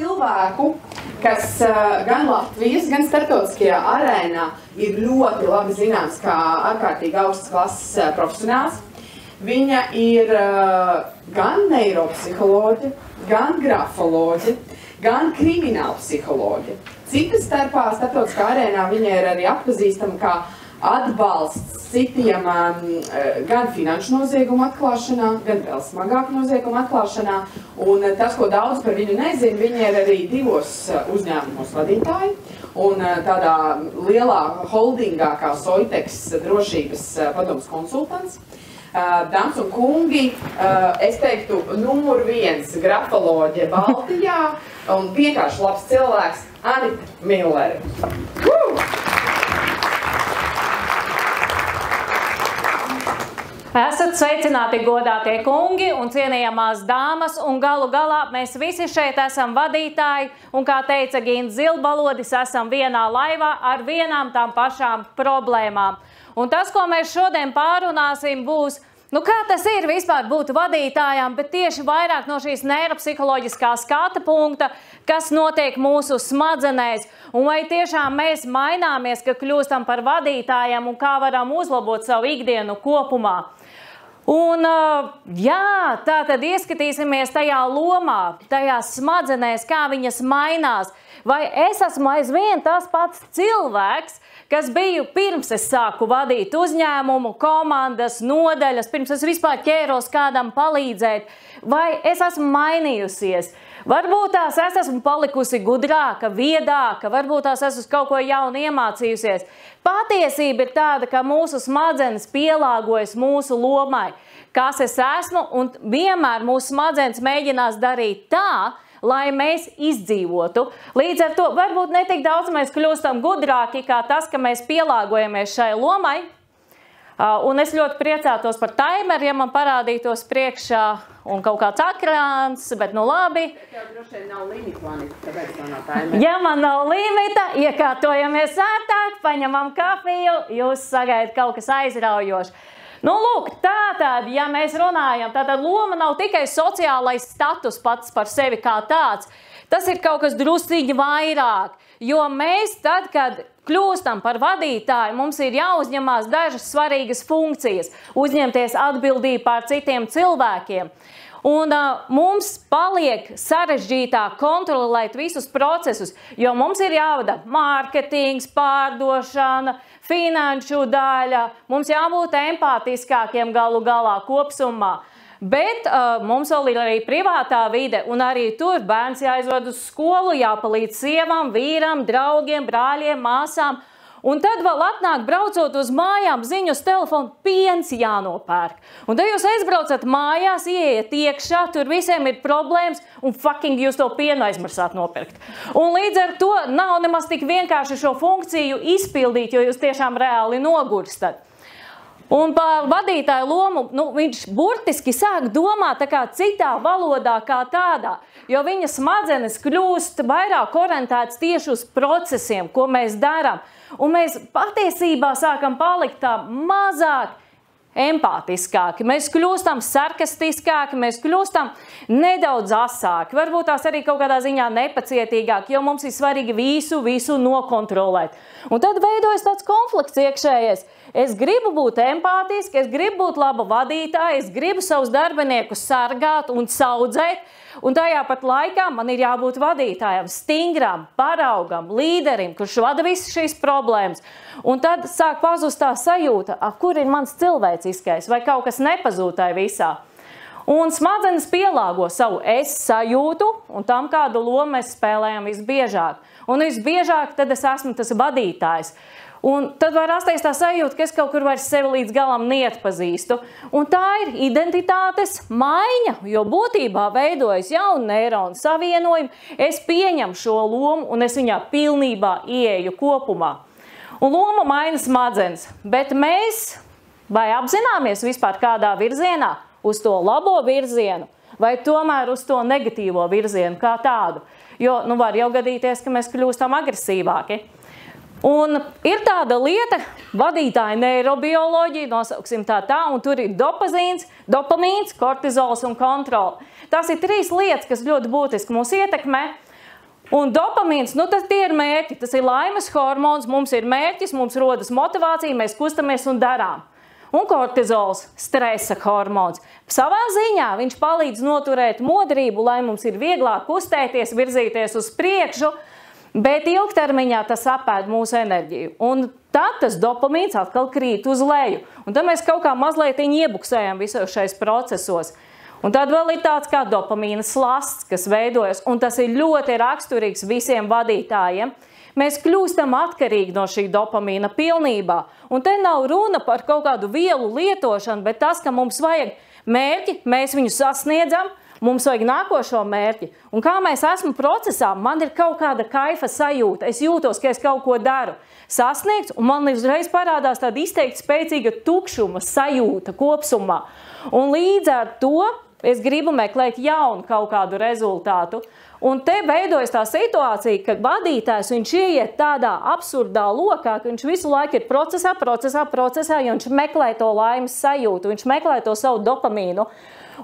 cilvēku, kas gan Latvijas, gan starptautiskajā arēnā ir ļoti labi zināms kā ārkārtīgi augstas klases profesionāls. Viņa ir gan neiropsiholoģe, gan grafoloģe, gan kriminālpsiholoģe. Citas starpā starptautiskā arēnā viņa ir arī atpazīstama kā atbalsts citiem gan finanšu noziegumu atklāšanā, gan vēl smagāku noziegumu atklāšanā. Un tas, ko daudz par viņu nezina, viņa ir arī 2 uzņēmumos vadītāji. Un tādā lielā holdingā kā Soiteks drošības padomas konsultants. Dāmas un kungi, es teiktu, numur 1 grafoloģe Baltijā un vienkārši labs cilvēks Anita Millere. Esat sveicināti godātie kungi un cienījamās dāmas, un galu galā mēs visi šeit esam vadītāji, un kā teica Gins Zilbalodis, esam vienā laivā ar vienām tām pašām problēmām. Un tas, ko mēs šodien pārunāsim, būs, kā tas ir vispār būt vadītājām, bet tieši vairāk no šīs neiropsiholoģiskā skata punkta, kas notiek mūsu smadzenēs, un vai tiešām mēs maināmies, ka kļūstam par vadītājiem un kā varam uzlabot savu ikdienu kopumā. Un, tātad ieskatīsimies tajā lomā, tajās smadzenēs, kā viņas mainās. Vai es esmu aizvien tas pats cilvēks, kas biju pirms es sāku vadīt uzņēmumu, komandas, nodaļas, pirms es vispār ķēros kādam palīdzēt, vai es esmu mainījusies? Varbūt tās es esmu palikusi gudrāka, viedāka, varbūt tās esmu kaut ko jaunu iemācījusies. Patiesība ir tāda, ka mūsu smadzenes pielāgojas mūsu lomai, kas es esmu, un vienmēr mūsu smadzenes mēģinās darīt tā, lai mēs izdzīvotu. Līdz ar to varbūt ne tik daudz mēs kļūstam gudrāki kā tas, ka mēs pielāgojamies šai lomai. Un es ļoti priecātos par timeru, ja man parādītos priekšā un kaut kāds ekrāns, bet nu labi. Tev droši vien nav limita, tāpēc man nav timera. Ja man nav limita, iekārtojamies ērtāk, paņemam kafiju, jūs sagaidat kaut kas aizraujošs. Lūk, tātad, ja mēs runājam, tātad loma nav tikai sociālais status pats par sevi kā tāds. Tas ir kaut kas drusciņi vairāk, jo mēs tad, kad kļūstam par vadītāju, mums ir jāuzņemās dažas svarīgas funkcijas, uzņemties atbildību pār citiem cilvēkiem. Un mums paliek sarežģītāk kontrolēt visus procesus, jo mums ir jāvada mārketings, pārdošana, finanšu daļa, mums jābūt empātiskākiem galu galā kopsumā. Bet mums vēl ir arī privātā vide, un arī tur bērns jāizved uz skolu, jāpalīdz sievam, vīram, draugiem, brāļiem, māsām. Un tad vēl atnāk, braucot uz mājām, ziņu uz telefonu, piens jānopērk. Un tad jūs aizbraucat mājās, ieiet iekšā, tur visiem ir problēmas, un fucking jūs to pienu aizmarsāt nopirkt. Un līdz ar to nav nemaz tik vienkārši šo funkciju izpildīt, jo jūs tiešām reāli nogurstat. Un par vadītāju lomu, viņš burtiski sāk domāt tā kā citā valodā kā tādā, jo viņa smadzenes kļūst vairāk orientētas tieši uz procesiem, ko mēs darām. Un mēs patiesībā sākam palikt tā mazāk empātiskāki, mēs kļūstam sarkastiskāki, mēs kļūstam nedaudz asāki, varbūt tās arī kaut kādā ziņā nepacietīgāki, jo mums ir svarīgi visu nokontrolēt. Un tad veidojas tāds konflikts iekšējais. Es gribu būt empātiski, es gribu būt laba vadītāja, es gribu savus darbiniekus sargāt un saudzēt, un tajā pat laikā man ir jābūt vadītājam, stingram, paraugam, līderim, kurš vada visas šīs problēmas. Un tad sāk pazust tā sajūta, kur ir mans cilvēciskais, vai kaut kas nepazūtāja visā. Un smadzenes pielāgo savu es sajūtu, un tam kādu lomu mēs spēlējam visbiežāk. Un visbiežāk tad es esmu tas vadītājs. Un tad var rasties tā sajūta, ka es kaut kur vairs sevi līdz galam neatpazīstu. Un tā ir identitātes maiņa, jo būtībā veidojas jauni neironu savienojumi. Es pieņemu šo lomu un es viņā pilnībā ieeju kopumā. Un loma maina smadzenes, bet mēs vai apzināmies vispār kādā virzienā uz to labo virzienu, vai tomēr uz to negatīvo virzienu kā tādu. Jo var jau gadīties, ka mēs kļūstam agresīvāki. Un ir tāda lieta, vadītāja neirobioloģija, nosauksim tā, un tur ir dopamīns, kortizols un kontrole. Tās ir 3 lietas, kas ļoti būtiski mūs ietekmē. Un dopamīns, tie ir mērķi, tas ir laimes hormons, mums ir mērķis, mums rodas motivācija, mēs kustamies un darām. Un kortizols, stresa hormons. Savā ziņā viņš palīdz noturēt modrību, lai mums ir vieglāk kustēties, virzīties uz priekšu, bet ilgtermiņā tas apēd mūsu enerģiju. Un tad tas dopamīns atkal krīt uz leju. Un tad mēs kaut kā mazliet iebuksējam visos šais procesos. Un tad vēl ir tāds kā dopamīna slasts, kas veidojas, un tas ir ļoti raksturīgs visiem vadītājiem. Mēs kļūstam atkarīgi no šī dopamīna pilnībā. Un te nav runa par kaut kādu vielu lietošanu, bet tas, ka mums vajag mērķi, mēs viņu sasniedzam, mums vajag nākošo mērķi. Un kā mēs esmu procesā, man ir kaut kāda kaifa sajūta, es jūtos, ka es kaut ko daru. Sasniegts, un man uzreiz parādās tāda izteikti spēcīga tukšuma sajūta kopsumā. Un līdz ar to es gribu meklēt jaunu kaut kādu rezultātu. Un te veidojas tā situācija, ka vadītājs viņš ieiet tādā absurdā lokā, ka viņš visu laiku ir procesā, jo viņš meklē to laimes sajūtu, viņš meklē to savu dopamīnu.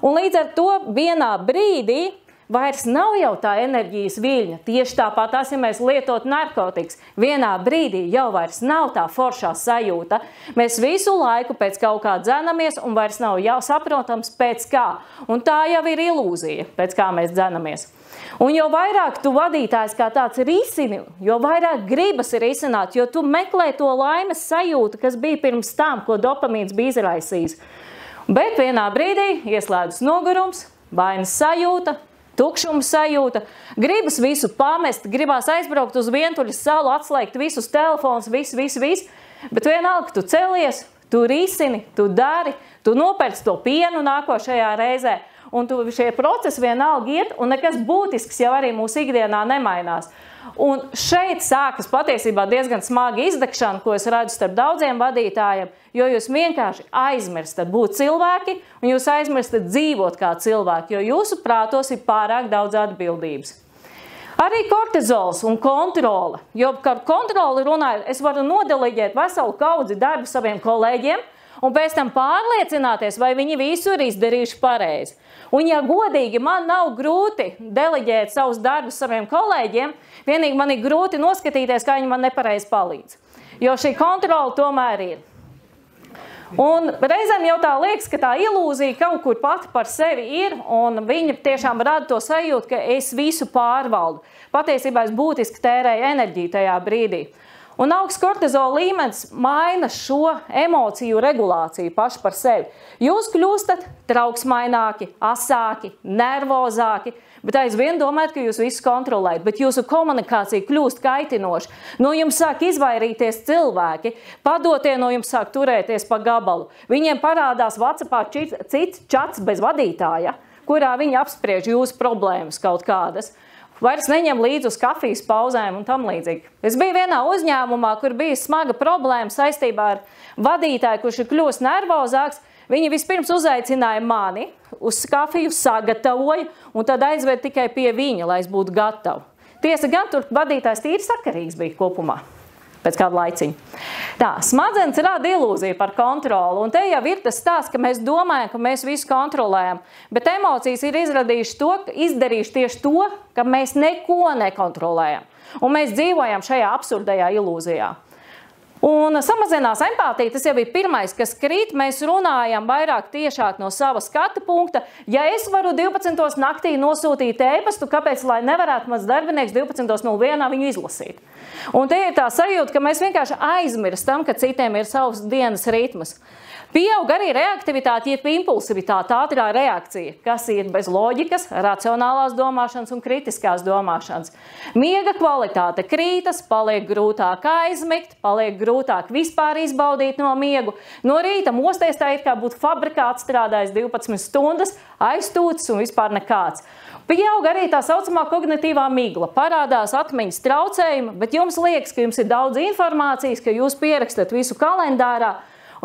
Un līdz ar to vienā brīdī vairs nav jau tā enerģijas viļņa. Tieši tāpat tās, ja mēs lietot narkotikas, vienā brīdī jau vairs nav tā foršā sajūta. Mēs visu laiku pēc kaut kā dzenamies un vairs nav jau saprotams pēc kā. Un tā jau ir ilūzija, pēc kā mēs dzenamies. Un jo vairāk tu vadītājs kā tāds risini, jo vairāk gribas ir risināt, jo tu meklē to laimes sajūtu, kas bija pirms tam, ko dopamīns bija izraisījis. Bet vienā brīdī ieslēdzas nogurums, vainas sajūta, tukšuma sajūta, gribas visu pamest, gribās aizbraukt uz vientuļas salu, atslēgt visus telefonus, visu, bet vienalga tu celies, tu risini, tu dari, tu nopērc to pienu nākošajā reizē, un šie procesi vienalga iet, un nekas būtisks jau arī mūsu ikdienā nemainās. Un šeit sākas patiesībā diezgan smaga izdegšana, ko es redzu starp daudziem vadītājiem, jo jūs vienkārši aizmirstat būt cilvēki, un jūs aizmirstat dzīvot kā cilvēki, jo jūsu prātos ir pārāk daudz atbildības. Arī kortizols un kontrole, jo par kontroli runājot, es varu nodeleģēt veselu kaudzi darbu saviem kolēģiem, un pēc tam pārliecināties, vai viņi visu ir izdarījuši pareizi. Un ja godīgi man nav grūti deleģēt savus darbus saviem kolēģiem, vienīgi man ir grūti noskatīties, kā viņi man nepareizi palīdz. Jo šī kontrola tomēr ir. Un reizēm jau tā liekas, ka tā ilūzija kaut kur pati par sevi ir, un viņa tiešām rada to sajūtu, ka es visu pārvaldu. Patiesībā es būtiski tērēju enerģiju tajā brīdī. Un augsts kortizola līmenis maina šo emociju regulāciju paši par sevi. Jūs kļūstat trauksmaināki, asāki, nervozāki, bet aizvien domājat, ka jūs visu kontrolējat, bet jūsu komunikācija kļūst kaitinoša. No jums sāk izvairīties cilvēki, padotie no jums sāk turēties pa gabalu. Viņiem parādās WhatsAppā cits čats bez vadītāja, kurā viņi apspriež jūsu problēmas kaut kādas. Vairs neņem līdzi uz kafijas pauzēm un tam līdzīgi. Es biju vienā uzņēmumā, kur bija smaga problēma saistībā ar vadītāju, kurš ir kļūst nervozāks. Viņi vispirms uzaicināja mani uz kafiju, sagatavoja un tad aizved tikai pie viņa, lai es būtu gatava. Tiesa gan tur vadītājs tīri sakarīgs bija kopumā pēc kāda laiciņa. Tā, smadzenes rada ilūziju par kontroli, un te jau ir tas stāsts, ka mēs domājam, ka mēs visu kontrolējam, bet emocijas ir izdarījuši tieši to, ka mēs neko nekontrolējam, un mēs dzīvojam šajā absurdajā ilūzijā. Un samazinās empātija, tas jau bija pirmais, kas krīt, mēs runājam vairāk tiešāk no sava skata punkta. Ja es varu 12. naktī nosūtīt e-pastu, kāpēc, lai nevarētu mans darbinieks 12.01 viņu izlasīt? Un te ir tā sajūta, ka mēs vienkārši aizmirstam, ka citiem ir savs dienas ritmas. Pieaug arī reaktivitāte, jeb impulsivitāte, ātrā reakcija, kas ir bez loģikas, racionālās domāšanas un kritiskās domāšanas. Miega kvalitāte krītas, paliek grūtāk aizmigt, paliek grūtāk vispār izbaudīt no miegu. No rīta mosties tā it kā būtu fabrikā atstrādājis 12 stundas, aiztūcis un vispār nekāds. Pieaug arī tā saucamā kognitīvā migla, parādās atmiņas traucējumi, bet jums liekas, ka jums ir daudz informācijas, ka jūs pierakstat visu kalendārā,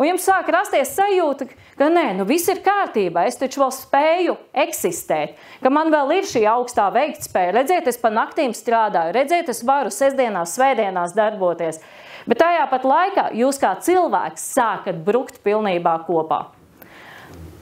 un jums sāk rasties sajūta, ka nē, viss ir kārtībā, es taču vēl spēju eksistēt, ka man vēl ir šī augstā veiktspēja. Redziet, es pa naktīm strādāju, redziet, es varu sestdienās, svētdienās darboties. Bet tajā pat laikā jūs kā cilvēks sākat brukt pilnībā kopā.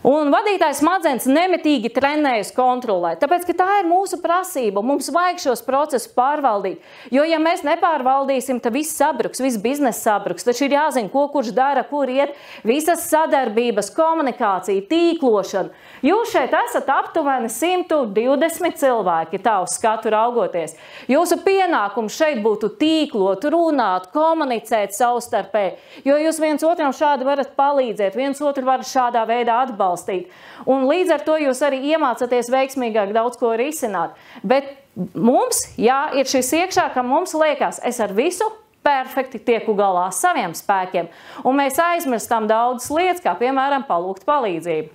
Un vadītājs smadzenes nemitīgi trenējas kontrolēt, tāpēc, ka tā ir mūsu prasība, mums vajag šos procesus pārvaldīt, jo, ja mēs nepārvaldīsim, tad viss sabruks, viss bizness sabruks, taču ir jāzina, ko kurš dara, kur iet, visas sadarbības, komunikācija, tīklošana. Jūs šeit esat aptuveni 120 cilvēki, tā uz skatu raugoties. Jūsu pienākums šeit būtu tīklot, runāt, komunicēt savstarpēji, jo jūs viens otram šādi varat palīdzēt, viens otru varat šādā veidā atbalstīt. Un līdz ar to jūs arī iemācaties veiksmīgāk daudz ko risināt. Bet mums, jā, ir šis iekšā, ka mums liekas, es ar visu perfekti tieku galā saviem spēkiem. Un mēs aizmirstam daudzas lietas, kā piemēram palūgt palīdzību.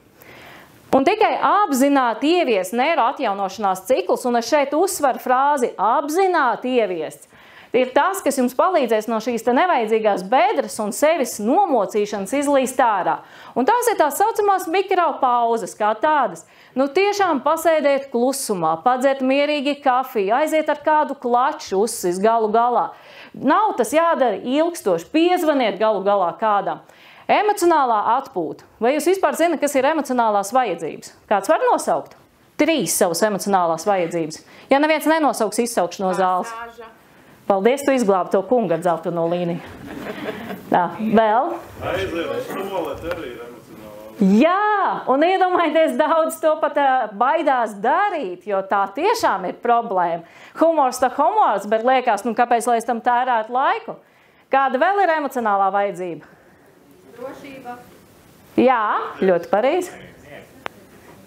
Un tikai apzināti ieviest neiroatjaunošanās ciklus, un es šeit uzsveru frāzi apzināti ieviest, ir tas, kas jums palīdzēs no šīs te nevajadzīgās bedres un sevis nomocīšanas izlīst ārā. Un tās ir tās saucamās mikropauzes kā tādas. Nu tiešām pasēdēt klusumā, padzert mierīgi kafiju, aiziet ar kādu klaču uzsis galu galā. Nav tas jādara ilgstoši, piezvaniet galu galā kādam. Emocionālā atpūta. Vai jūs vispār zināt, kas ir emocionālās vajadzības? Kāds var nosaukt? 3 savas emocionālās vajadzības. Ja neviens nenosauks, izsaukšu no zāles. Paldies, tu izglābi to kungu ar dzelteno līniju. Tā, vēl? Jā, un iedomājieties, daudz to pat baidās darīt, jo tā tiešām ir problēma. Humors tā humors, bet liekas, nu kāpēc lai es tam tērētu laiku? Kāda vēl ir emocionālā vajadzība? Drošība. Jā, ļoti pareizi.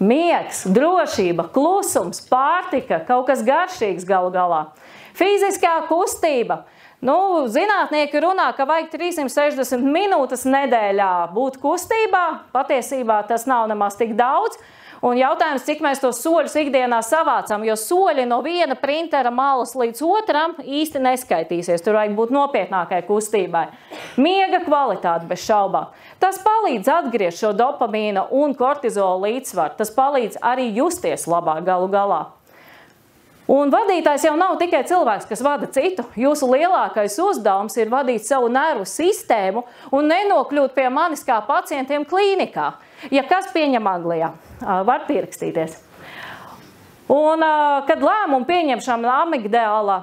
Miegs, drošība, klusums, pārtika, kaut kas garšīgs galu galā. Fiziskā kustība. Nu, zinātnieki runā, ka vajag 360 minūtes nedēļā būt kustībā. Patiesībā tas nav nemaz tik daudz. Un jautājums, cik mēs tos soļus ikdienā savācam, jo soļi no viena printera malas līdz otram īsti neskaitīsies. Tur vajag būt nopietnākai kustībai. Miega kvalitāte bez šaubām. Tas palīdz atgriezt šo dopamīna un kortizola līdzsvaru. Tas palīdz arī justies labāk galu galā. Un vadītājs jau nav tikai cilvēks, kas vada citu. Jūsu lielākais uzdevums ir vadīt savu nervu sistēmu un nenokļūt pie manis kā pacientiem klīnikā. Ja kas pieņem Anglijā, var pierakstīties. Un, kad lēmumu pieņemšana amigdāla,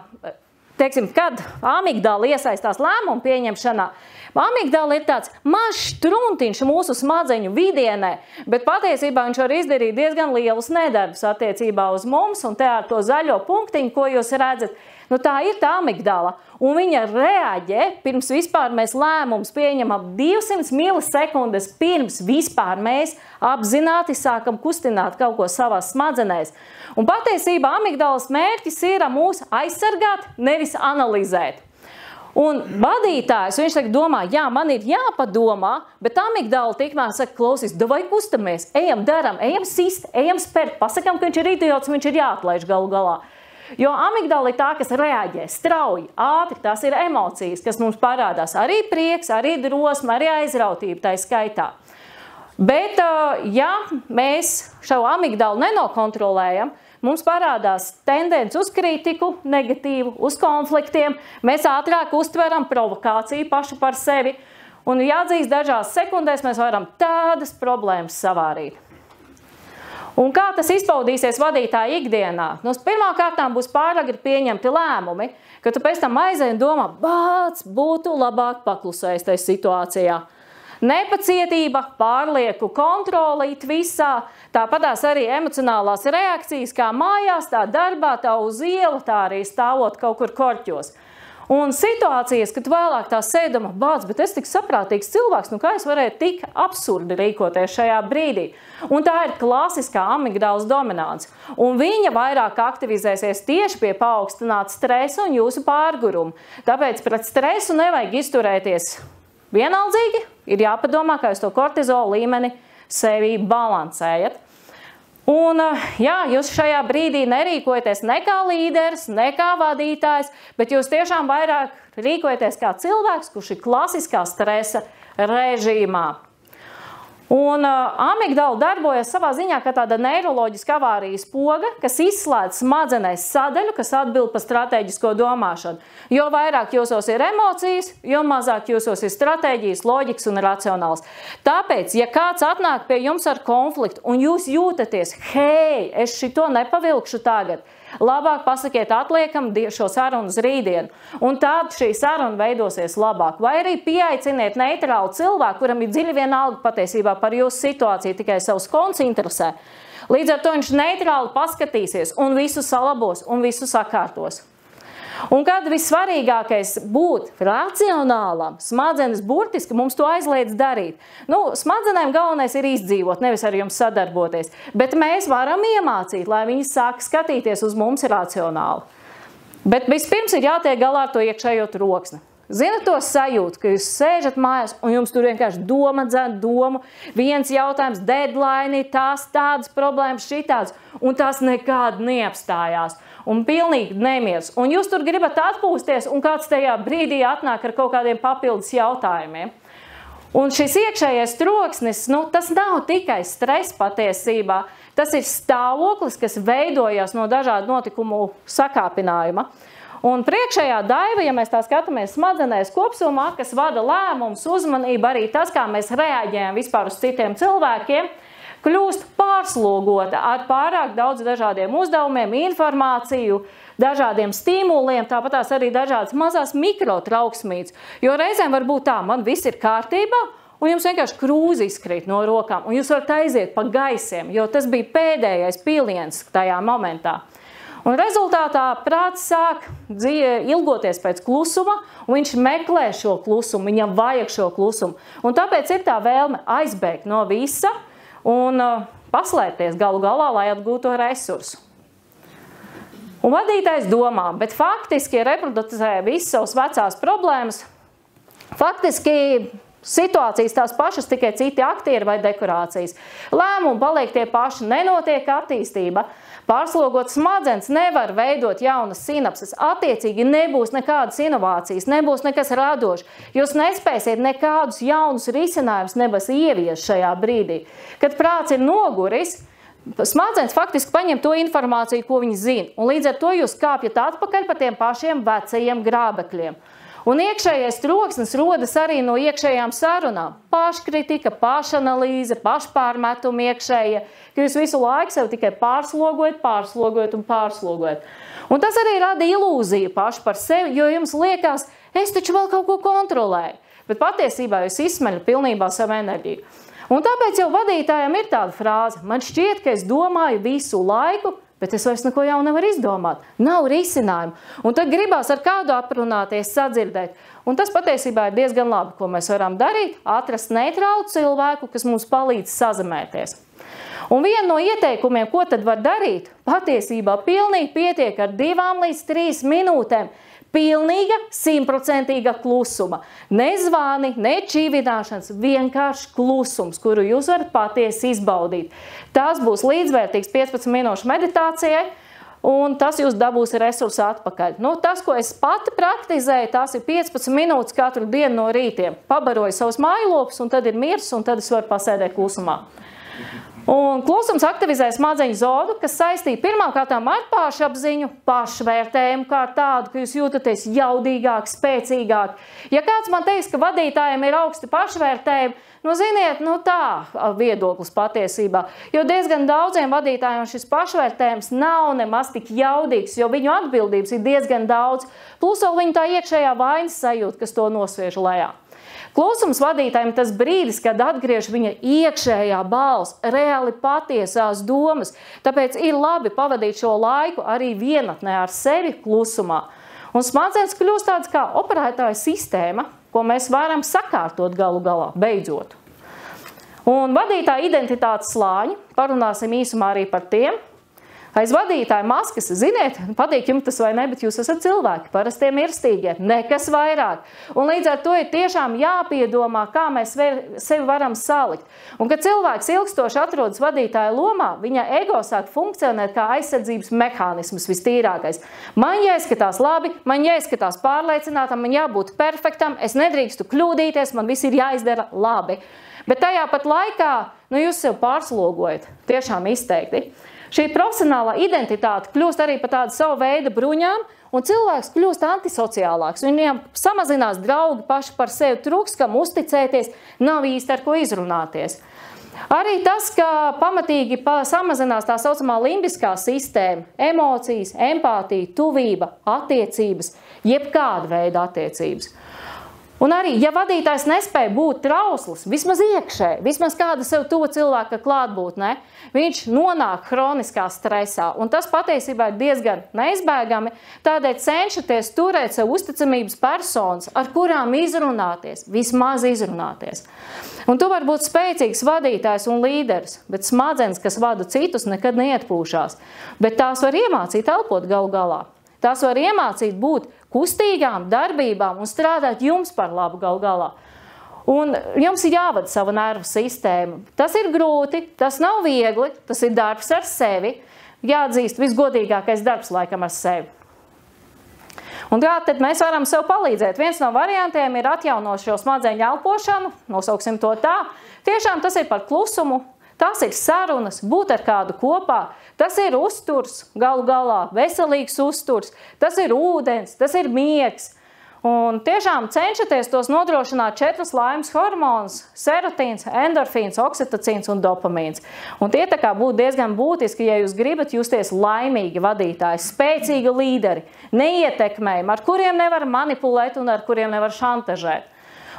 teiksim, kad amigdāla iesaistās lēmumu pieņemšanā, amigdāla ir tāds mazs truntiņš mūsu smadzeņu vidienē, bet patiesībā viņš var izdarīt diezgan lielus nedarbus attiecībā uz mums, un te ar to zaļo punktiņu, ko jūs redzat, nu tā ir tā amigdāla, un viņa reaģē, pirms vispār mēs lēmumus pieņemam 200 milisekundes, pirms vispār mēs apzināti sākam kustināt kaut ko savās smadzenēs. Un patiesībā amigdālas mērķis ir mūs aizsargāt, nevis analizēt. Un vadītājs, viņš saka, domā, jā, man ir jāpadomā, bet amigdāla tikmēr saka, klausies, davai kustamies, ejam, daram, ejam sist, ejam spērt, pasakam, ka viņš ir idiots, viņš ir jāatlaiž galu galā. Jo amigdāla ir tā, kas reaģē strauji, ātri, tās ir emocijas, kas mums parādās, arī prieks, arī drosme, arī aizrautība tā skaitā. Bet, ja mēs šo amigdālu nenokontrolējam, mums parādās tendence uz kritiku, negatīvu, uz konfliktiem, mēs ātrāk uztveram provokāciju pašu par sevi, un jāatzīst, dažās sekundēs mēs varam tādas problēmas savārīt. Un kā tas izpaudīsies vadītāja ikdienā? Nu, pirmkārtām būs pāragri pieņemti lēmumi, ka tu pēc tam aizēji un domā, bāc, būtu labāk paklusējis tajā situācijā. Nepacietība, pārlieku kontrolīt visā, tāpatās arī emocionālās reakcijas, kā mājās, tā darbā, tā uz iela, tā arī stāvot kaut kur korķos. Un situācijas, kad vēlāk tā sēdama, bāc, bet es tik saprātīgs cilvēks, nu kā es varēju tik absurdi rīkoties šajā brīdī? Un tā ir klasiskā amigdālas dominants. Un viņa vairāk aktivizēsies tieši pie paaugstināta stresa un jūsu pārguruma. Tāpēc pret stresu nevajag izturēties vienaldzīgi, ir jāpadomā, kā jūs to kortizola līmeni sevi balansējat. Un, jā, jūs šajā brīdī nerīkojaties ne kā līderis, ne kā vadītājs, bet jūs tiešām vairāk rīkojaties kā cilvēks, kurš ir klasiskā stresa režīmā. Un amigdala darbojas savā ziņā kā tāda neiroloģiska avārijas poga, kas izslēdz smadzenēs sadaļu, kas atbild par stratēģisko domāšanu. Jo vairāk jūsos ir emocijas, jo mazāk jūsos ir stratēģijas, loģikas un racionāls. Tāpēc, ja kāds atnāk pie jums ar konfliktu un jūs jūtaties, hei, es šito nepavilkšu tagad, labāk pasakiet, atliekam šo sarunu uz rītdienu. Un tāda šī saruna veidosies labāk. Vai arī pieaiciniet neitrālu cilvēku, kuram ir dziļi vienalga patiesībā par jūsu situāciju, tikai savus konts interesē. Līdz ar to viņš neitrāli paskatīsies un visu salabos un visu sakārtos. Un kad vissvarīgākais būt racionālam, smadzenes burtiski mums to aizliedz darīt. Smadzenēm galvenais ir izdzīvot, nevis ar jums sadarboties. Bet mēs varam iemācīt, lai viņi sāk skatīties uz mums racionāli. Bet vispirms ir jātiek galā ar to iekšējo troksni. Zina to sajūtu, ka jūs sēžat mājās un jums tur vienkārši doma dzēn domu, viens jautājums, deadline, tās tādas problēmas, šitādas, un tās nekād neapstājās. Un pilnīgi nemieris. Un jūs tur gribat atpūsties, un kāds tajā brīdī atnāk ar kaut kādiem papildus jautājumiem. Un šis iekšējais troksnis, tas nav tikai stress patiesībā. Tas ir stāvoklis, kas veidojas no dažādu notikumu sakāpinājuma. Un priekšējā daiva, ja mēs tā skatāmies smadzenēs kopsumā, kas vada lēmumus, uzmanību, arī tas, kā mēs reaģējam vispār uz citiem cilvēkiem, kļūst pārslogota ar pārāk daudz dažādiem uzdevumiem, informāciju, dažādiem stimuliem, tāpatās arī dažādas mazās mikrotrauksmītes. Jo reizēm var būt tā, man viss ir kārtībā, un jums vienkārši krūzi izkrīt no rokām, un jūs varat aiziet pa gaisiem, jo tas bija pēdējais piliens tajā momentā. Un rezultātā prāts sāk ilgoties pēc klusuma, un viņš meklē šo klusumu, viņam vajag šo klusumu. Un tāpēc ir tā vēlme aizbēgt no visa, un paslēpties galu galā, lai atgūtu to resursu. Un vadītājs domā, bet faktiski reproducē visas savas vecās problēmas, faktiski situācijas tās pašas, tikai citi aktieri vai dekorācijas. Lēmumi paliek tie paši, nenotiek attīstība. Pārslogot smadzenes nevar veidot jaunas sinapses. Attiecīgi nebūs nekādas inovācijas, nebūs nekas radošs. Jūs nespēsiet nekādus jaunus risinājumus nebas ievies šajā brīdī. Kad prāts ir noguris, smadzenes faktiski paņem to informāciju, ko viņi zina. Un līdz ar to jūs kāpjat atpakaļ pa tiem pašiem vecajiem grābekļiem. Un iekšējais troksnis rodas arī no iekšējām sarunām. Paškritika, pašanalīze, pašpārmetumi iekšējie, ka jūs visu laiku sev tikai pārslogojat un pārslogojat. Un tas arī rada ilūziju paši par sevi, jo jums liekas, es taču vēl kaut ko kontrolēju. Bet patiesībā jūs izsmeļat pilnībā savu enerģiju. Un tāpēc jau vadītājiem ir tāda frāze, man šķiet, ka es domāju visu laiku, bet es vairs neko jau nevaru izdomāt. Nav risinājumu. Un tad gribās ar kādu aprunāties, sadzirdēt. Un tas patiesībā ir diezgan labi, ko mēs varam darīt, atrast neitrālu cilvēku, kas mums palīdz sazemēties. Un viena no ieteikumiem, ko tad var darīt, patiesībā pilnīgi pietiek ar 2 līdz 3 minūtēm pilnīga, 100% klusuma. Ne zvani, ne čīvināšanas, vienkārši klusums, kuru jūs varat patiesi izbaudīt. Tas būs līdzvērtīgs 15 minūšu meditācijai, un tas jūs dabūs resursu atpakaļ. Tas, ko es pati praktizēju, tās ir 15 minūtes katru dienu no rītiem. Pabaroju savus mājlopus, un tad ir miers, un tad es varu pasēdēt klusumā. Un klusums aktivizē smadzeņu zonu, kas saistīja pirmkārtām ar pašapziņu, pašvērtējumu kā tādu, ka jūs jūtaties jaudīgāk, spēcīgāk. Ja kāds man teiks, ka vadītājiem ir augsti pašvērtējumi, ziniet, tā viedoklis patiesībā. Jo diezgan daudziem vadītājiem šis pašvērtējums nav nemaz tik jaudīgs, jo viņu atbildības ir diezgan daudz. Plus vēl viņu tā iekšējā vainas sajūta, kas to nosviež lejā. Klusums vadītājiem tas brīdis, kad atgriež viņa iekšējā balss, reāli patiesās domas. Tāpēc ir labi pavadīt šo laiku arī vienatnē ar sevi klusumā. Un smadzenes kļūst tāds kā operētāja sistēma, ko mēs varam sakārtot galu galā, beidzot. Un vadītāja identitātes slāņi, parunāsim īsumā arī par tiem. Aiz vadītāja maskas, ziniet, patīk jums tas vai ne, bet jūs esat cilvēki, parastie mirstīgie, nekas vairāk. Un līdz ar to ir tiešām jāpiedomā, kā mēs sevi varam salikt. Un kad cilvēks ilgstoši atrodas vadītāja lomā, viņa ego sāk funkcionēt kā aizsardzības mehānisms vistīrākais. Man jāizskatās labi, man jāizskatās pārliecinātam, man jābūt perfektam, es nedrīkstu kļūdīties, man viss ir jāizdara labi. Bet tajā pat laikā, jūs sev pārslogojat, tiešām izteikti. Šī profesionālā identitāte kļūst arī par tādu savu veidu bruņām, un cilvēks kļūst antisociālāks. Viņiem samazinās draugi paši par sevi, trūks, kam uzticēties, nav īsti ar ko izrunāties. Arī tas, ka pamatīgi samazinās tā saucamā limbiskā sistēma, emocijas, empātija, tuvība, attiecības, jebkāda veida attiecības. Un arī, ja vadītājs nespēja būt trausls, vismaz iekšē, vismaz kāda sev tuva cilvēka klātbūtnē, viņš nonāk hroniskā stresā. Un tas patiesībā ir diezgan neizbēgami, tādēļ cenšaties turēt sev uzticamības personas, ar kurām izrunāties, vismaz izrunāties. Un tu vari būt spēcīgs vadītājs un līderis, bet smadzenes, kas vada citus, nekad neatpūšās. Bet tās var iemācīt elpot galu galā. Tās var iemācīt būt kustīgām darbībām un strādāt jums par labu galu galā. Un jums ir jāvada sava nervu sistēma. Tas ir grūti, tas nav viegli, tas ir darbs ar sevi. Jāatzīst, visgodīgākais darbs laikam ar sevi. Un kā tad mēs varam sev palīdzēt? Viens no variantiem ir atjaunot šo smadzeņu elpošanu, nosauksim to tā. Tiešām tas ir par klusumu. Tas ir sarunas, būt ar kādu kopā, tas ir uzturs, galu galā, veselīgs uzturs, tas ir ūdens, tas ir miegs. Un tiešām cenšaties tos nodrošināt 4 laimes hormonus – serotīns, endorfīns, oksitocīns un dopamīns. Un tie tā kā būtu diezgan būtiski, ja jūs gribat justies laimīgi vadītāji, spēcīgi līderi, neietekmējumi, ar kuriem nevar manipulēt un ar kuriem nevar šantažēt.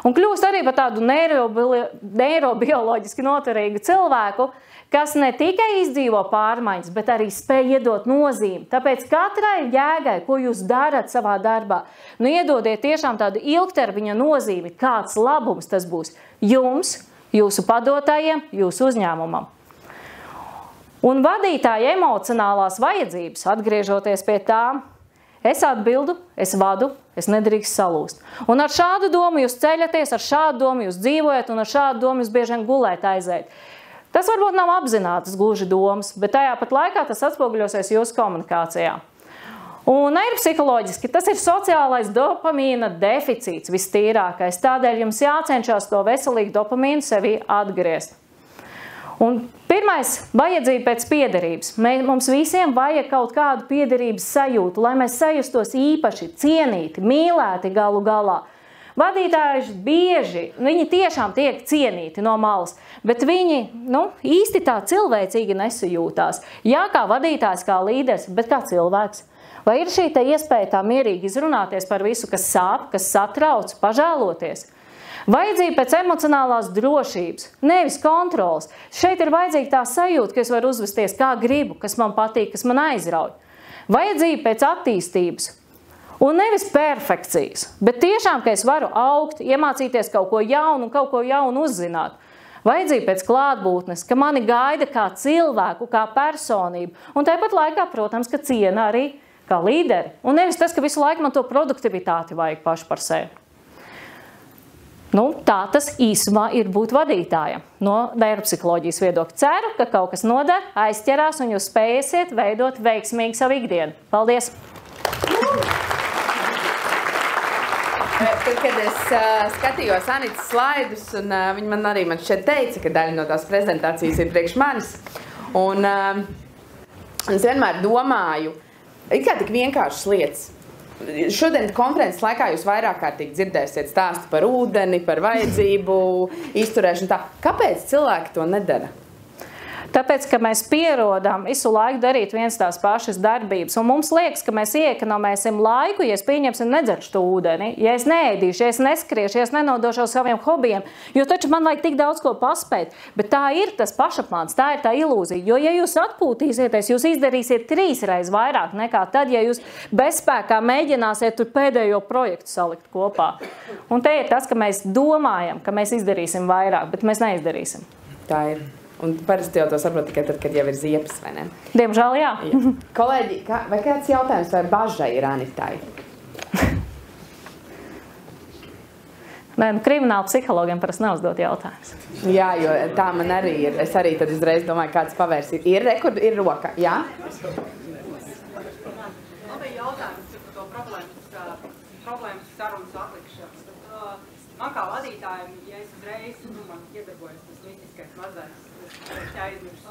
Un kļūst arī par tādu neirobioloģiski noturīgu cilvēku, kas ne tikai izdzīvo pārmaiņas, bet arī spēj iedot nozīmi. Tāpēc katrai jēgai, ko jūs darat savā darbā, iedodiet tiešām tādu ilgtermiņa nozīmi, kāds labums tas būs jums, jūsu padotājiem, jūsu uzņēmumam. Un vadītāja emocionālās vajadzības, atgriežoties pie tām, es atbildu, es vadu, es nedrīkst salūst. Un ar šādu domu jūs ceļaties, ar šādu domu jūs dzīvojat, un ar šādu domu jūs bieži vien gulēt aizēt. Tas varbūt nav apzinātas gluži domas, bet tajā pat laikā tas atspoguļosies jūsu komunikācijā. Un neiropsiholoģiski tas ir sociālais dopamīna deficīts vistīrākais, tādēļ jums jācenšas to veselīgu dopamīnu sevī atgriezt. Un pirmais – vajadzība pēc piederības. Mums visiem vajag kaut kādu piederības sajūtu, lai mēs sajustos īpaši, cienīti, mīlēti galu galā. Vadītāji bieži, viņi tiešām tiek cienīti no malas, bet viņi īsti tā cilvēcīgi nesajūtās. Jā, kā vadītājs, kā līderis, bet kā cilvēks. Vai ir šī iespēja tā mierīgi izrunāties par visu, kas sāp, kas satrauc, pažēloties? Vajadzība pēc emocionālās drošības, nevis kontrolas. Šeit ir vajadzīga tā sajūta, ka es varu uzvesties kā gribu, kas man patīk, kas man aizrauj. Vajadzība pēc attīstības. Un nevis perfekcijas, bet tiešām, ka es varu augt, iemācīties kaut ko jaunu un kaut ko jaunu uzzināt. Vajadzība pēc klātbūtnes, ka mani gaida kā cilvēku, kā personību. Un tāpat laikā, protams, ka ciena arī kā līderi. Un nevis tas, ka visu laiku man to produktivitāti vajag paši par sevi. Tā tas īsumā ir būt vadītājam no neiropsiholoģijas viedokļa. Ceru, ka kaut kas noder, aizķerās un jūs spēsiet veidot veiksmīgi savu ikdienu. Paldies! Tad, kad es skatījos Anitas slaidus, un viņa man šeit teica, ka daļa no tās prezentācijas ir priekš manis. Un es vienmēr domāju, ir kā tik vienkāršas lietas. Šodien konferences laikā jūs vairāk kārtīgi dzirdēsiet stāstu par ūdeni, par vajadzību, izturēšanu tā. Kāpēc cilvēki to nedara? Tāpēc, ka mēs pierodam visu laiku darīt viens tās pašas darbības. Un mums liekas, ka mēs iekonomēsim laiku, ja es pieņemsim nedzeršu to ūdeni, ja es neēdīšu, ja es neskriešu, ja es nenodošu saviem hobijiem, jo taču man vajag tik daudz ko paspēt. Bet tā ir tas pašapmāns, tā ir tā ilūzija. Jo, ja jūs atpūtīsieties, jūs izdarīsiet 3 reizes vairāk nekā tad, ja jūs bezspēkā mēģināsiet tur pēdējo projektu salikt kopā. Un te ir tas, ka mēs domājam, ka mēs izdarīsim vairāk, bet mēs neizdarīsim. Tā ir. Un parasti jau to saprot tikai tad, kad jau ir ziepes, vai ne? Diemžēl, jā. Kolēģi, vai kāds jautājums vai bažai ir Anitai? Nē, krimināla psihologiem parasti neuzdot jautājumus. Jā, jo tā man arī ir. Es arī tad uzreiz domāju, kāds pavērs ir. Ir roka, jā? Man bija jautājums par to problēmas sarunas atlikšanas. Man kā vadītājiem, ja es uzreiz, man iedarbojas mazais, es aizmirstu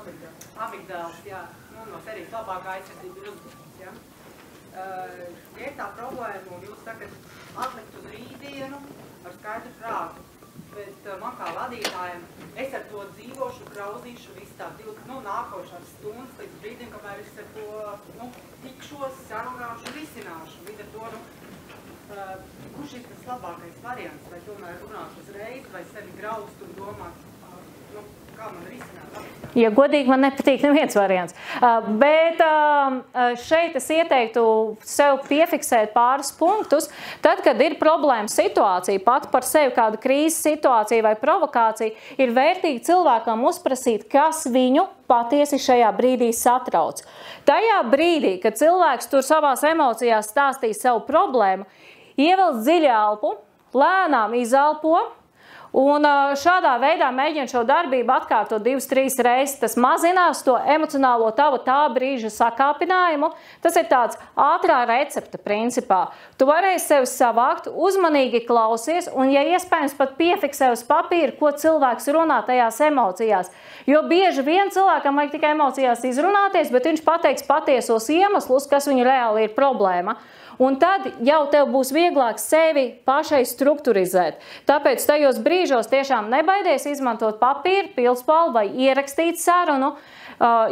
amigdāls, jā, nu, no serijas labākā aizsardzība ir uzbrukums, jā. Ja ir tā problēma, un jūs sakat atlikt uz rītdienu ar skaidru prātu, bet man kā vadītājiem, es ar to dzīvošu, grauzīšu visu tā nākošās stundas, līdz brīdim, kamēr es ar to, tikšos, sarunāšu, risināšu. Līdz ar to, kurš ir tas labākais variants, vai tomēr runāt uzreiz, vai sevi graust un domāt, kā man risināt? Ja godīgi, man nepatīk neviens variants. Bet šeit es ieteiktu sev piefiksēt pāris punktus. Tad, kad ir problēma situācija, pat par sevi kāda krīzes situācija vai provokācija, ir vērtīgi cilvēkam uzprasīt, kas viņu patiesi šajā brīdī satrauc. Tajā brīdī, kad cilvēks tur savās emocijās stāstīs savu problēmu, ievelc dziļu elpu, lēnām izelpo, un šādā veidā mēģina šo darbību atkārtot 2-3 reizes. Tas mazinās to emocionālo tavu tā brīža sakāpinājumu. Tas ir tāds ātrā recepta principā. Tu varēsi sevi savākt, uzmanīgi klausies un, ja iespējams, pat piefiksē uz papīra, ko cilvēks runā tajās emocijās. Jo bieži vien cilvēkam vajag tikai emocijās izrunāties, bet viņš pateiks patiesos iemeslus, kas viņu reāli ir problēma. Un tad jau tev būs vieglāk sevi pašai strukturizēt. Tāpēc tajos brīžos tiešām nebaidies izmantot papīru, pildspalvu vai ierakstīt sarunu,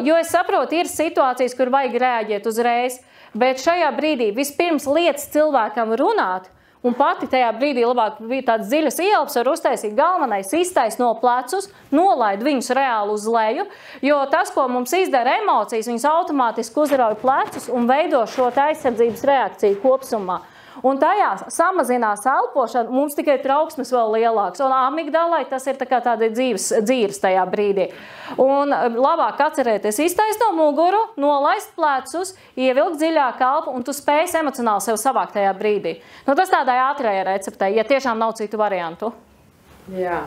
jo es saprotu, ir situācijas, kur vajag reaģēt uzreiz, bet šajā brīdī vispirms liec cilvēkam runāt, un pati tajā brīdī labāk bija tāds dziļas ielpas, var uztaisīt galvenais, iztaisno plecus, nolaid viņus reāli uz leju, jo tas, ko mums izdara emocijas, viņas automātiski uzrauj plecus un veido šo aizsardzības reakciju kopsumā. Un tajā samazinās elpošana, mums tikai trauksmes vēl lielāks. Un amigdalai tas ir tādi dzīves tajā brīdī. Un labāk atcerēties, iztaisno muguru, nolaist plecus, ievilkt dziļāk elpu, un tu spēj emocionāli sev savākt tajā brīdī. Tas tādai ātrajai receptei, ja tiešām nav citu variantu. Jā,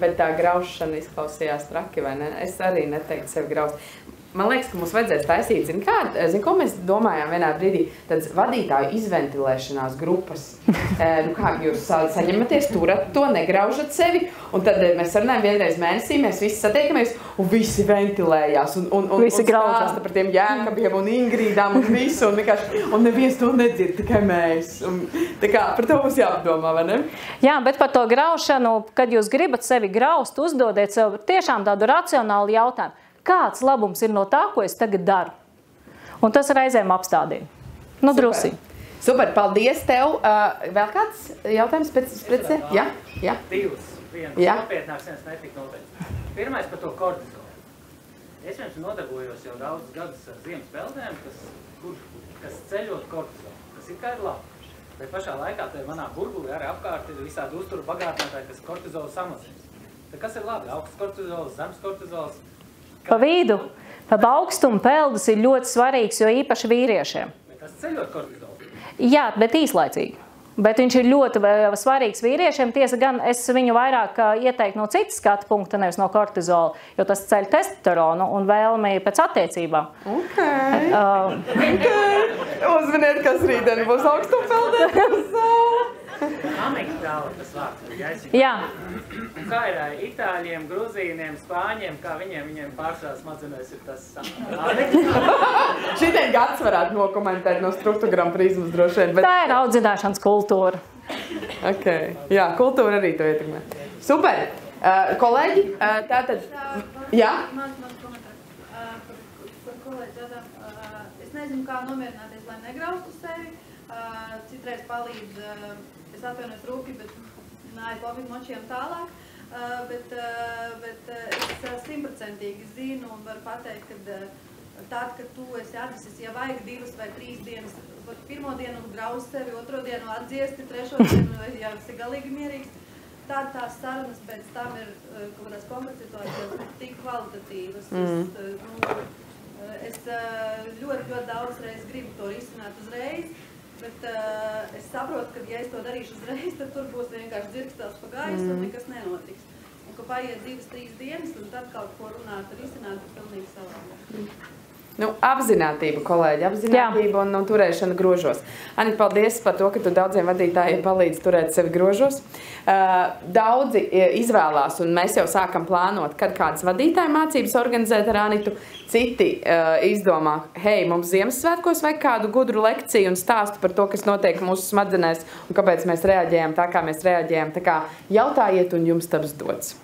bet tā graušana izklausījās traki, vai ne? Es arī neteiktu sevi graust. Man liekas, ka mums vajadzēs taisīt, ko mēs domājām vienā brīdī, tādas vadītāju izventilēšanās grupas. Kā jūs saņematies, turat to, negraužat sevi, un tad mēs sarunājam vienreiz mēnesī, mēs visi satiekamies, un visi ventilējās, un stāsta par tiem Jēkabiem un Ingrīdām un visu, un neviens to nedzird, tikai mēs. Tā kā par to mums jāpadomā, vai ne? Jā, bet par to graušanu, kad jūs gribat sevi graust, uzdodiet sev tiešām tādu racionālu jautājumu. Kāds labums ir no tā, ko es tagad daru? Un tas reizēm apstādina. Drusi. Super, paldies tev. Vēl kāds jautājums pēc? Jā? Divas. Viens nopietnāks, viens netik nopietns. Pirmais par to kortizolu. Es jums nodarbojos jau daudzus gadus ar ziemas peldēm, kas ceļot kortizolu. Tas ir kā ir labi. Bet pašā laikā manā burbulī arī apkārt ir visādi uzturu bagātinātāji, kas kortizolu samazins. Tad kas ir labi? Augsts kortizols, zems kortizols? Pa vidu, pa augstumu peldus ir ļoti svarīgs, jo īpaši vīriešiem. Bet tas ceļot kortizolu? Jā, bet īslaicīgi. Bet viņš ir ļoti svarīgs vīriešiem. Tiesa gan es viņu vairāk ieteiktu no citas skatu punkta, nevis no kortizola, jo tas ceļ testosteronu un vēlmi pēc attiecībām. Uzminiet, kas rītdien būs augstumu peldē. Amigdala tas vārds. Jā. Un kā ir itāļiem, gruzīniem, spāņiem, kā viņiem pārsvarā smadzenēs ir tas amigdala? Šitien gads varētu nokomentēt no struktogramu prizmas droši vien. Tā ir audzināšanas kultūra. Jā, kultūra arī to ietekmē. Super! Kolēģi, tātad... Jā? Mans komentārs par kolēģi Adam. Es nezinu, kā nomierināties, lai negraustu sevi. Citreiz palīdz, es atvainojos rūpi, bet nāju Bobby močiem tālāk. Bet es 100% zinu un varu pateikt, ka tad, kad tu esi atnesis, ja vajag 2 vai 3 dienas, pirmo dienu grauz sevi, otro dienu atdziesti, trešo dienu, ja esi galīgi mierīgs, tad tās sarunas pēc tam ir kaut kādās konkrētas situācijās tik kvalitatīvas. Es ļoti daudz reizes gribu to risināt uzreiz, bet es saprotu, ka ja es to darīšu uzreiz, tad tur būs vienkārši dzirkstels pa gaisu un nekas nenotiks. Un ka paiet 2-3 dienas un tad kaut ko runāt, risināt, ir pilnīgi savādāk. Apzinātība, kolēģi, apzinātība un turēšana grožos. Anita, paldies par to, ka tu daudziem vadītājiem palīdzi turēt sevi grožos. Daudzi izvēlās, un mēs jau sākam plānot, kad kādas vadītāja mācības organizēt ar Anitu. Citi izdomā, hei, mums Ziemassvētkos vajag kādu gudru lekciju un stāstu par to, kas notiek mūsu smadzenēs un kāpēc mēs reaģējam tā, kā mēs reaģējam. Tā kā jautājiet un jums taps dots.